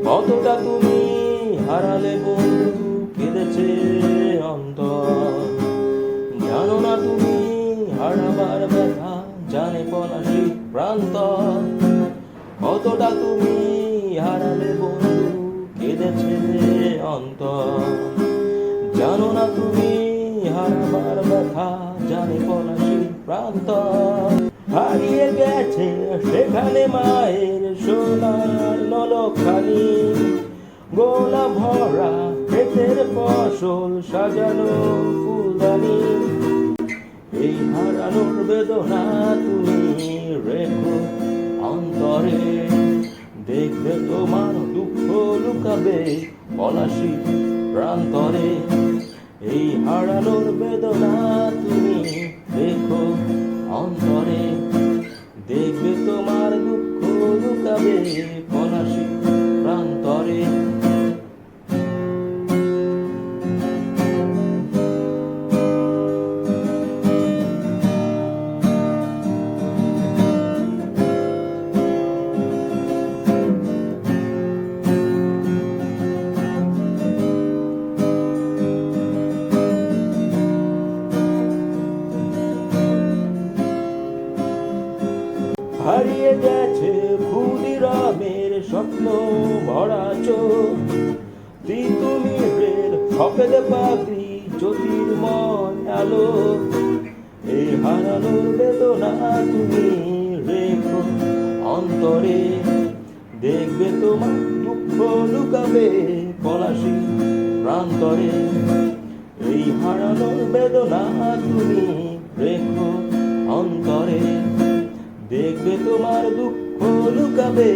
কতটা তুমি হারালে বন্ধু, কেঁদেছে অন্তর। জানো না তুমি হারাবার ব্যথা, জানে পলাশী প্রান্তর। কতটা তুমি হারালে বন্ধু, কেঁদেছে অন্তর। জানো না তুমি হারাবার ব্যথা, জানে পলাশী প্রান্তর। হারিয়ে গেছে সেখানে মায়ের সোনার নলখানি, গোলা ভরা ক্ষেতের ফসল, সাজানো ফুলদানি। এই হারানোর বেদনা তুমি রেখো অন্তরে, দেখবে তোমার দুঃখ লুকাবে পলাশী প্রান্তরে। এই হারানোর বেদনা তুমি রেখো অন্তরে, দেখবে তোমার দুঃখ লুকাবে পলাশী প্রান্তরে। হারিয়ে গেছে ক্ষুদিরামের স্বপ্ন ভরা চোখ, তিতুমিরের সফেদ পাগড়ি, জ্যোতির্ময় আলো। এই হারানোর বেদনা তুমি রেখো অন্তরে, দেখবে তোমার দুঃখ লুকাবে পলাশী প্রান্তরে। এই হারানোর বেদনা তুমি রেখো অন্তরে, দেখবে তোমার দুঃখ লুকাবে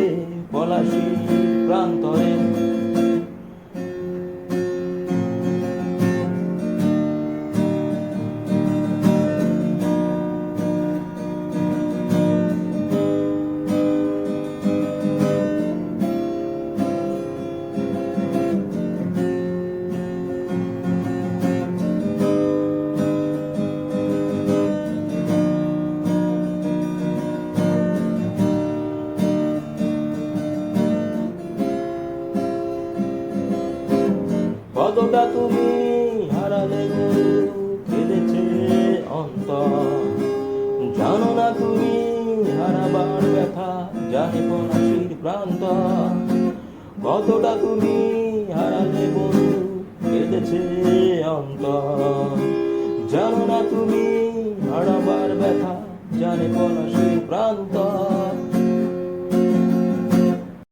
পলাশী প্রান্তরে। কতটা তুমি হারালে বন্ধু, কেঁদেছে অন্তর। জানো না তুমি হারাবার ব্যথা, জানে পলাশীর প্রান্তর। কতটা তুমি হারালে বন্ধু, কেঁদেছে অন্তর। জানো না তুমি হারাবার ব্যথা, জানে পলাশীর প্রান্তর।